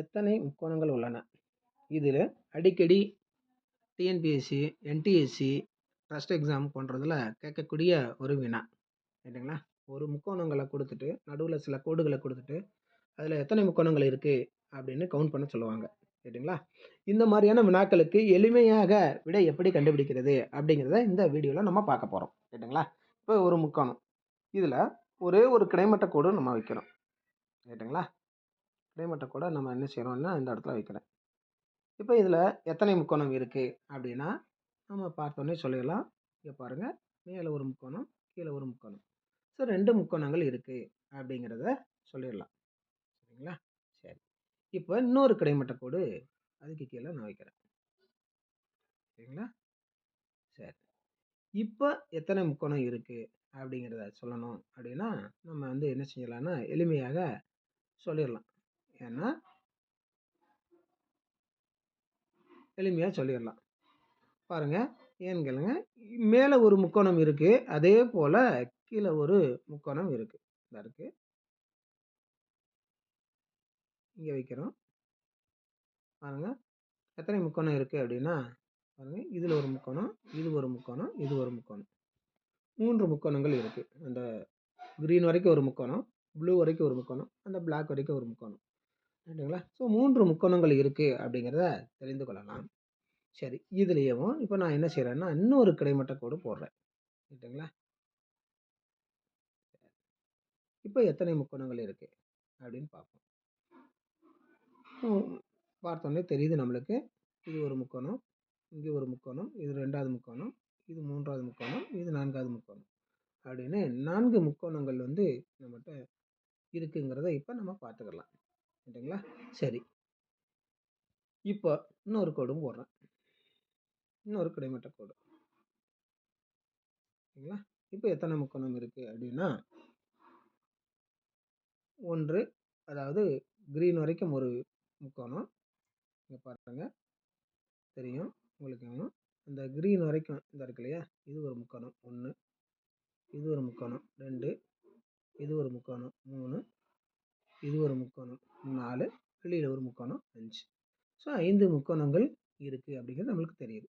எத்தனை முக்கோணங்கள் உள்ளன? இதில் அடிக்கடி டிஎன்பிஎஸ்சி, என்டிஎஸ்சி, ட்ரஸ்ட் எக்ஸாம் போன்றதில் கேட்கக்கூடிய ஒரு வினா. ரைட்டுங்களா? ஒரு முக்கோணங்களை கொடுத்துட்டு நடுவில் சில கோடுகளை கொடுத்துட்டு அதில் எத்தனை முக்கோணங்கள் இருக்குது அப்படின்னு கவுண்ட் பண்ண சொல்லுவாங்க. ரைட்டுங்களா? இந்த மாதிரியான வினாக்களுக்கு எளிமையாக விடை எப்படி கண்டுபிடிக்கிறது அப்படிங்கிறத இந்த வீடியோவில் நம்ம பார்க்க போகிறோம். ரைட்டுங்களா? இப்போ ஒரு முக்கோணம், இதில் ஒரே ஒரு கிடைமட்ட கோடு நம்ம வைக்கிறோம். ரைட்டுங்களா? கிடைமட்ட கோடை நம்ம என்ன செய்கிறோம்னா இந்த இடத்துல வைக்கிறேன். இப்போ இதில் எத்தனை முக்கோணம் இருக்குது அப்படின்னா நம்ம பார்த்தோன்னே சொல்லிடலாம். இங்கே பாருங்கள், மேலே ஒரு முக்கோணம், கீழே ஒரு முக்கோணம். ஸோ 2 முக்கோணங்கள் இருக்குது அப்படிங்கிறத சொல்லிடலாம். சரிங்களா? சரி, இப்போ இன்னொரு கிடைமட்ட கோடு அதுக்கு கீழே நான் வைக்கிறேன். சரிங்களா? சரி, இப்போ எத்தனை முக்கோணம் இருக்குது அப்படிங்கிறத சொல்லணும் அப்படின்னா நம்ம வந்து என்ன செய்யலாம்னா எளிமையாக சொல்லிடலாம். ஏன்னா எளிமையாக சொல்லிடலாம். பாருங்க, ஏன்னு கேளுங்க, மேலே ஒரு முக்கோணம் இருக்கு, அதே போல கீழே ஒரு முக்கோணம் இருக்கு. இதா இருக்கு, இங்க வைக்கிறோம். பாருங்க, எத்தனை முக்கோணம் இருக்கு அப்படின்னா பாருங்க, இதுல ஒரு முக்கோணம், இது ஒரு முக்கோணம், இது ஒரு முக்கோணம், 3 முக்கோணங்கள் இருக்கு. அந்த கிரீன் வரைக்கும் ஒரு முக்கோணம், ப்ளூ வரைக்கும் ஒரு முக்கோணம், அந்த பிளாக் வரைக்கும் ஒரு முக்கோணம். ரைட்டுங்களா? ஸோ 3 முக்கோணங்கள் இருக்கு அப்படிங்கிறத தெரிந்து கொள்ளலாம். சரி, இதுலயும் இப்போ நான் என்ன செய்யறேன்னா இன்னொரு கிடைமட்ட கோடு போடுறேன். ரைட்டுங்களா? இப்போ எத்தனை முக்கோணங்கள் இருக்கு அப்படின்னு பார்ப்போம். பார்த்தோன்னே தெரியுது நம்மளுக்கு. இது ஒரு முக்கோணம், இங்கே ஒரு முக்கோணம், இது 2வது முக்கோணம், இது 3வது முக்கோணம், இது 4வது முக்கோணம் அப்படின்னு 4 முக்கோணங்கள் வந்து நம்மகிட்ட இருக்குங்கிறத இப்போ நம்ம பார்த்துக்கலாம். ரைட்டுங்களா? சரி, இப்போ இன்னொரு கோடும் போடுறேன், இன்னொரு கிடைமட்ட கோடு. சரிங்களா? இப்போ எத்தனை முக்கோணம் இருக்குது அப்படின்னா 1, அதாவது கிரீன் வரைக்கும் ஒரு முக்கோணம். இங்கே பாருங்க, தெரியும் உங்களுக்கு. அந்த கிரீன் வரைக்கும் இந்த இருக்கு இல்லையா, இது ஒரு முக்கோணம் 1, இது ஒரு முக்கோணம் 2, இது ஒரு முக்கோணம் 3, இது ஒரு முக்கோணம் 4, வெளியில் ஒரு முக்கோணம் 5. ஸோ 5 முக்கோணங்கள் இருக்குது அப்படிங்கிறது நம்மளுக்கு தெரியுது.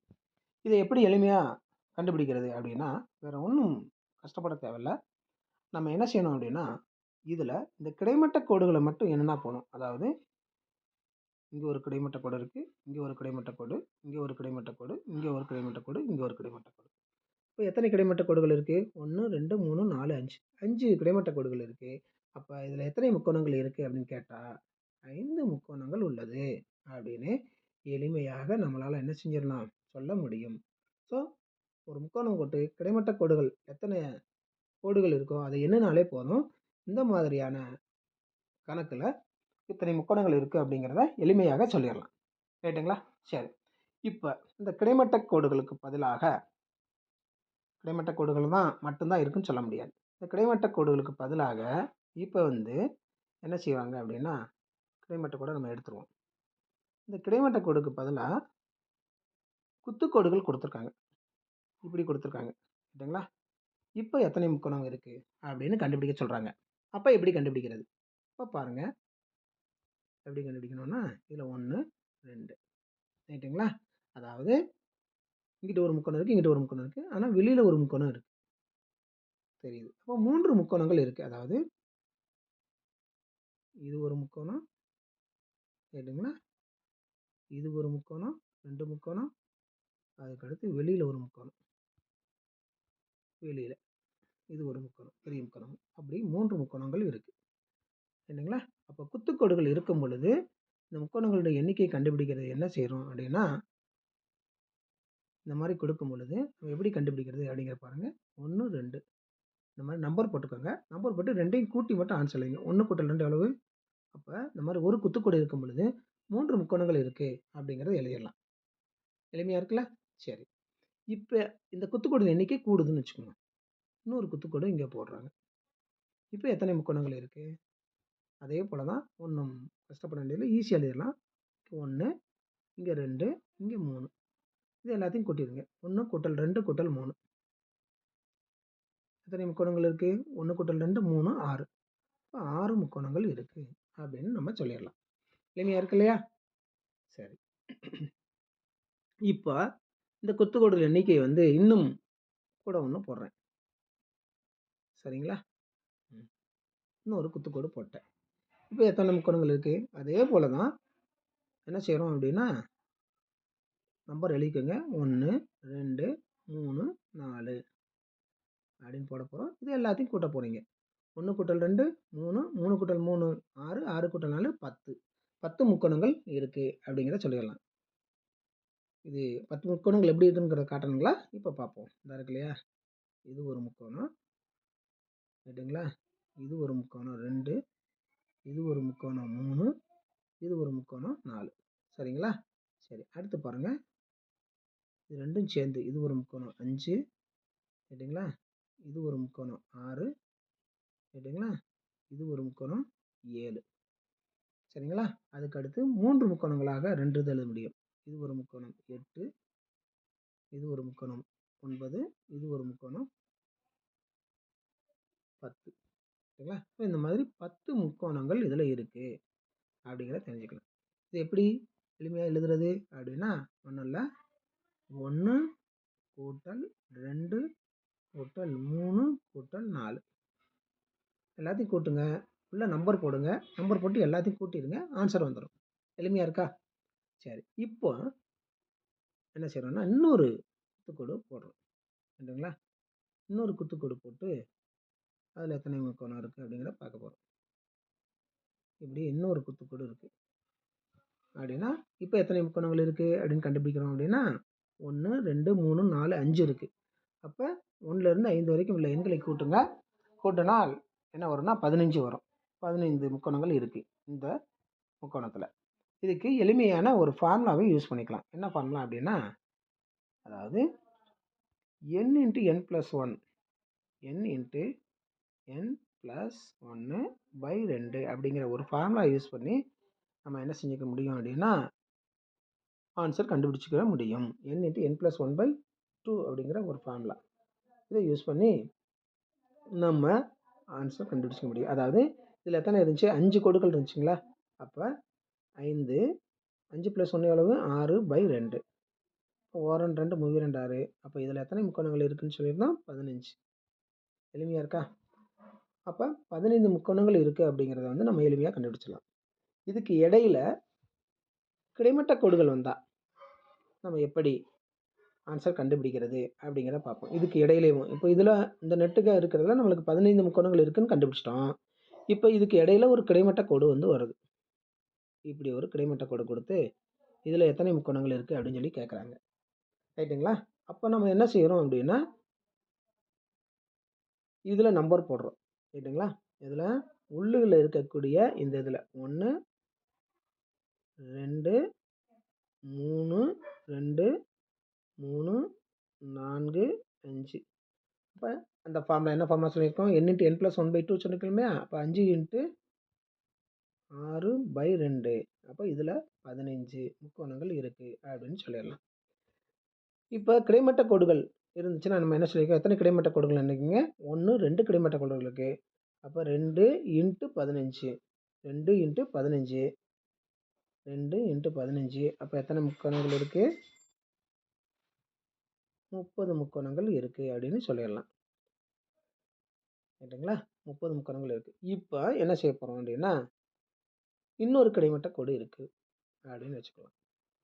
இதை எப்படி எளிமையாக கண்டுபிடிக்கிறது அப்படின்னா வேறு ஒன்றும் கஷ்டப்பட தேவையில்ல. நம்ம என்ன செய்யணும் அப்படின்னா இதில் இந்த கிடைமட்ட கோடுகளை மட்டும் என்னென்னா போகணும். அதாவது இங்கே ஒரு கிடைமட்ட கோடு இருக்குது, இங்கே ஒரு கிடைமட்ட கோடு, இங்கே ஒரு கிடைமட்ட கோடு, இங்கே ஒரு கிடைமட்ட கோடு, இங்கே ஒரு கிடைமட்ட கோடு. இப்போ எத்தனை கிடைமட்ட கோடுகள் இருக்குது? 1, 2, 3, 4, 5. 5 கிடைமட்ட கோடுகள் இருக்குது. அப்போ இதில் எத்தனை முக்கோணங்கள் இருக்குது அப்படின்னு கேட்டால் 5 முக்கோணங்கள் உள்ளது அப்படின்னு எளிமையாக நம்மளால் என்ன செஞ்சிடலாம், சொல்ல முடியும். ஸோ ஒரு முக்கோணம் போட்டு கிடைமட்ட கோடுகள் எத்தனை கோடுகள் இருக்கோ அதை எண்ணினாலே போதும். இந்த மாதிரியான கணக்கில் இத்தனை முக்கோணங்கள் இருக்குது அப்படிங்கிறத எளிமையாக சொல்லிடலாம். ரைட்டுங்களா? சரி, இப்போ இந்த கிடைமட்ட கோடுகளுக்கு பதிலாக கிடைமட்ட கோடுகள் தான் மட்டும்தான் இருக்குன்னு சொல்ல முடியாது. இந்த கிடைமட்ட கோடுகளுக்கு பதிலாக இப்போ வந்து என்ன செய்வாங்க அப்படின்னா கிடைமட்ட கோடை நம்ம எடுத்துருவோம். இந்த கிடைமட்ட கோடுக்கு பதிலாக குத்துக்கோடுகள் கொடுத்துருக்காங்க, இப்படி கொடுத்துருக்காங்க. ரைட்டுங்களா? இப்போ எத்தனை முக்கோணம் இருக்குது அப்படின்னு கண்டுபிடிக்க சொல்கிறாங்க. அப்போ எப்படி கண்டுபிடிக்கிறது? இப்போ பாருங்கள், எப்படி கண்டுபிடிக்கணும்னா இதில் 1, 2. ரைட்டுங்களா? அதாவது இங்கிட்ட ஒரு முக்கோணம் இருக்குது, இங்கிட்ட ஒரு முக்கோணம் இருக்குது, ஆனால் வெளியில் ஒரு முக்கோணம் இருக்குது, தெரியுது. அப்போ 3 முக்கோணங்கள் இருக்குது. அதாவது இது ஒரு முக்கோணம், ரைட்டுங்களா? இது ஒரு முக்கோணம், 2 முக்கோணம், அதுக்கடுத்து வெளியில் ஒரு முக்கோணம், வெளியில் இது ஒரு முக்கோணம், பெரிய முக்கோணம், அப்படி 3 முக்கோணங்கள் இருக்குது. இல்லைங்களா? அப்போ குத்துக்கோடுகள் இருக்கும் பொழுது இந்த முக்கோணங்களுடைய எண்ணிக்கையை கண்டுபிடிக்கிறது என்ன செய்கிறோம் அப்படின்னா இந்த மாதிரி கொடுக்கும் பொழுது நம்ம எப்படி கண்டுபிடிக்கிறது அப்படிங்கிற பாருங்கள். 1, 2 இந்த மாதிரி நம்பர் போட்டுக்கோங்க. நம்பர் போட்டு 2ஐயும் கூட்டி மட்டும் ஆன்சர் சொல்லுவீங்க. 1 கூட்டல் 2 எவ்வளவு? அப்போ இந்த மாதிரி ஒரு குத்துக்கோடு இருக்கும் பொழுது 3 முக்கோணங்கள் இருக்குது அப்படிங்கிறத எழுதிடலாம். எளிமையாக இருக்குல்ல? சரி, இப்போ இந்த குத்துக்கோடு எண்ணிக்கை கூடுதுன்னு வச்சுக்கோங்க. இன்னொரு குத்துக்கோடு இங்கே போடுறாங்க. இப்போ எத்தனை முக்கோணங்கள் இருக்குது? அதே போல் தான், ஒன்றும் கஷ்டப்பட வேண்டியதில்லை, ஈஸியாக எழுதிடலாம். 1, இங்கே 2, இங்கே 3, இது எல்லாத்தையும் கூட்டிடுங்க. 1 கூட்டல் 2 கூட்டல் 3, எத்தனை முக்கோணங்கள் இருக்குது? 1 கூட்டல் 2 3, 6. இப்போ 6 முக்கோணங்கள் இருக்குது அப்படின்னு நம்ம சொல்லிடலாம். எளிமையா இருக்கு இல்லையா? சரி. இப்ப இந்த குத்துக்கோடுகள் எண்ணிக்கை வந்து இன்னும் கூட ஒண்ணு போடுறேன். சரிங்களா? ம். இன்னொரு குத்துக்கோடு போட்டேன். இப்ப எத்தனை முக்கோணங்கள் இருக்கு? அதே போல தான் என்ன செய்றோம் அப்படின்னா, நம்பர் எழுதிக்கோங்க. 1, 2, 3, 4 அப்படின்னு போட போறோம். இது எல்லாத்தையும் கூட்ட போறீங்க. 1 கூட்டல் 2 3, 3 கூட்டல் 3 6, 6 கூட்டல் 4 10. 10 முக்கோணங்கள் இருக்கு அப்படிங்கிறத சொல்லிடலாம். இது 10 முக்கோணங்கள் எப்படி இருக்குங்கிறத காட்டணுங்களா? இப்ப பார்ப்போம். இதா இருக்கு இல்லையா? இது ஒரு முக்கோணம். ரைட்டுங்களா? இது ஒரு முக்கோணம் 2, இது ஒரு முக்கோணம் 3, இது ஒரு முக்கோணம் 4. சரிங்களா? சரி. அடுத்து பாருங்க. இது 2ம் சேர்ந்து இது ஒரு முக்கோணம் 5. ரைட்டுங்களா? இது ஒரு முக்கோணம் 6. ரைட்டுங்களா? இது ஒரு முக்கோணம் 7. சரிங்களா? அதுக்கு அடுத்து 3 முக்கோணங்களாக 2 இது எழுத முடியும். இது ஒரு முக்கோணம் 8. இது ஒரு முக்கோணம் 9. இது ஒரு முக்கோணம் 10. சரிங்களா? இந்த மாதிரி 10 முக்கோணங்கள் இதில் இருக்கு அப்படிங்கிறத தெரிஞ்சுக்கலாம். இது எப்படி எளிமையாக எழுதுறது அப்படின்னா, ஒன்றும் இல்லை. 1 கூட்டல் 2 கூட்டல் 3 கூட்டல் 4 எல்லாத்தையும் கூட்டுங்க. உள்ள நம்பர் போடுங்க. நம்பர் போட்டு எல்லாத்தையும் கூட்டிடுங்க. ஆன்சர் வந்துடும். எளிமையாக இருக்கா? சரி. இப்போ என்ன செய்கிறோம்னா இன்னொரு குத்துக்கோடு போடுறோம். சரிங்களா? இன்னொரு குத்துக்கோடு போட்டு அதில் எத்தனை முக்கோணம் இருக்குது அப்படிங்கிறத பார்க்க போகிறோம். இப்படி இன்னொரு குத்துக்கோடு இருக்குது அப்படின்னா, இப்போ எத்தனை முக்கோணங்கள் இருக்குது அப்படின்னு கண்டுபிடிக்கிறோம் அப்படின்னா, 1 2 3 4 5 இருக்குது. அப்போ 1லேருந்து 5 வரைக்கும் உள்ள எண்களை கூட்டுங்க. கூட்டினால் என்ன வரும்னா 15 வரும். 15 முக்கோணங்கள் இருக்குது இந்த முக்கோணத்தில். இதுக்கு எளிமையான ஒரு ஃபார்முலாவை யூஸ் பண்ணிக்கலாம். என்ன ஃபார்முலா அப்படின்னா, அதாவது n × n + 1 n × n + 1/2 அப்படிங்கிற ஒரு ஃபார்முலா யூஸ் பண்ணி நம்ம என்ன செஞ்சுக்க முடியும் அப்படின்னா, ஆன்சர் கண்டுபிடிச்சிக்க முடியும். n × n + 1/2 அப்படிங்கிற ஒரு ஃபார்முலா. இதை யூஸ் பண்ணி நம்ம ஆன்சர் கண்டுபிடிச்சிக்க முடியும். அதாவது இதில் எத்தனை இருந்துச்சு? 5 கோடுகள் இருந்துச்சுங்களா? அப்போ 5 5 + 1 எவ்வளவு? 6/2. ஓரம் 2 மூவி 2 6. அப்போ இதில் எத்தனை முக்கோணங்கள் இருக்குன்னு சொல்லியிருந்தோம்? 15. எளிமையாக இருக்கா? அப்போ 15 முக்கோணங்கள் இருக்குது அப்படிங்கிறத வந்து நம்ம எளிமையாக கண்டுபிடிச்சிடலாம். இதுக்கு இடையில கிடைமட்ட கோடுகள் வந்தால் நம்ம எப்படி ஆன்சர் கண்டுபிடிக்கிறது அப்படிங்கிறத பார்ப்போம். இதுக்கு இடையிலேயும் இப்போ இதில் இந்த நெட்டுக்கு இருக்கிறதுல நம்மளுக்கு 15 முக்கோணங்கள் இருக்குதுன்னு கண்டுபிடிச்சிட்டோம். இப்போ இதுக்கு இடையில ஒரு கிடைமட்ட கோடு வந்து வருது. இப்படி ஒரு கிடைமட்ட கோடு கொடுத்து இதில் எத்தனை முக்கோணங்கள் இருக்குது அப்படின்னு சொல்லி கேட்குறாங்க. ரைட்டுங்களா? அப்போ நம்ம என்ன செய்கிறோம் அப்படின்னா, இதில் நம்பர் போடுறோம். ரைட்டுங்களா? இதில் உள்ளுகளில் இருக்கக்கூடிய இந்த இதில் 1 2 3 2 3 4 5. அப்போ அந்த ஃபார்முலா என்ன ஃபார்முலா சொல்லியிருக்கோம்? n × n + 1/2 சொல்லியிருக்கோம். அப்போ 5 × 6/2. அப்போ இதில் 15 முக்கோணங்கள் இருக்குது அப்படின்னு சொல்லிடலாம். இப்போ கிடைமட்ட கோடுகள் இருந்துச்சுன்னா நம்ம என்ன சொல்லியிருக்கோம்? எத்தனை கிடைமட்ட கோடுகள் நினைக்கிங்க? 1 2 கிடைமட்ட கோடுகள் இருக்குது. அப்போ 2 × 15. 2 × 15. 2 × 15. அப்போ எத்தனை முக்கோணங்கள் இருக்குது? 30 முக்கோணங்கள் இருக்குது அப்படின்னு சொல்லிடலாம். ரைட்டுங்களா? 30 முக்கோணங்கள் இருக்குது. இப்போ என்ன செய்ய போகிறோம் அப்படின்னா, இன்னொரு கிடைமட்ட கோடு இருக்குது அப்படின்னு வச்சுக்கலாம்.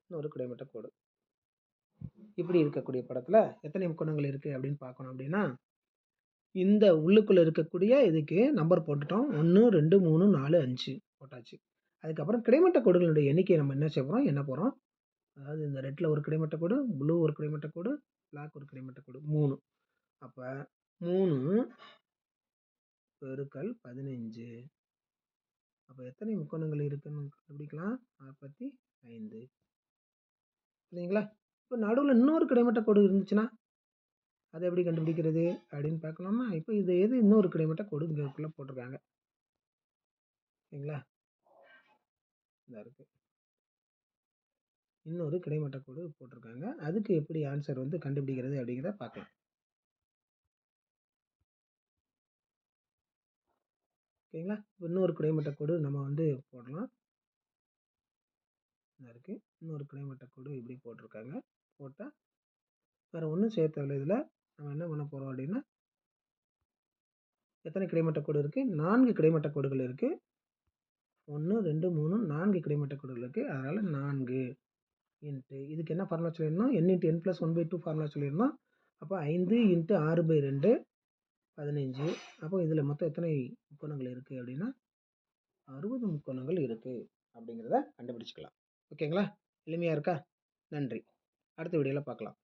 இன்னொரு கிடைமட்ட கோடு இப்படி இருக்கக்கூடிய படத்தில் எத்தனை முக்கோணங்கள் இருக்குது அப்படின்னு பார்க்கணும் அப்படின்னா, இந்த உள்ளுக்குள்ளே இருக்கக்கூடிய இதுக்கு நம்பர் போட்டுட்டோம். 1 2 3 4 5 போட்டாச்சு. அதுக்கப்புறம் கிடைமட்ட கோடுகளுடைய எண்ணிக்கை நம்ம என்ன செய்ய போகிறோம்? என்ன போகிறோம்? அதாவது இந்த ரெட்டில் ஒரு கிடைமட்ட கோடு, ப்ளூ ஒரு கிடைமட்ட கோடு, பிளாக் ஒரு கிடைமட்ட கோடு 3. அப்போ 3 பெருக்கல் 15. அப்போ எத்தனை முக்கோணங்கள் இருக்குன்னு கண்டுபிடிக்கலாம்? 45. சரிங்களா? இப்போ நடுவில் இன்னொரு கிடைமட்ட கோடு இருந்துச்சுன்னா அதை எப்படி கண்டுபிடிக்கிறது அப்படின்னு பார்க்கலாமா? இப்போ இது எது இன்னொரு கிடைமட்ட கோடு இங்கக்குள்ளே போட்டிருக்காங்க. சரிங்களா? இதாக இருக்குது. இன்னொரு கிடைமட்ட கோடு போட்டிருக்காங்க. அதுக்கு எப்படி ஆன்சர் வந்து கண்டுபிடிக்கிறது அப்படிங்கிறத பார்க்கலாம். ஓகேங்களா? இன்னொரு கிடைமட்ட கோடு நம்ம வந்து போடலாம். இருக்குது. இன்னொரு கிடைமட்ட கோடு இப்படி போட்டிருக்காங்க. போட்டால் வேறு ஒன்றும் செய்ய தேவையில்லை. இதில் நம்ம என்ன பண்ண போகிறோம் அப்படின்னா, எத்தனை கிடைமட்ட கோடு இருக்குது? 4 கிடைமட்ட கோடுகள் இருக்குது. 1 2 3 4 கிடைமட்ட கோடுகள் இருக்குது. அதனால் 4 இன்ட்டு இதுக்கு என்ன ஃபார்முலா சொல்லியிருந்தோம்? n இன்ட்டு n + 1/2 ஃபார்முலா சொல்லியிருந்தோம். அப்போ 5 இன்ட்டு 6/2 15. அப்போ இதில் மொத்தம் எத்தனை முக்கோணங்கள் இருக்குது அப்படின்னா 60 முக்கோணங்கள் இருக்குது அப்படிங்கிறத கண்டுபிடிச்சிக்கலாம். ஓகேங்களா? எளிமையாக இருக்கா? நன்றி. அடுத்த வீடியோவில் பார்க்கலாம்.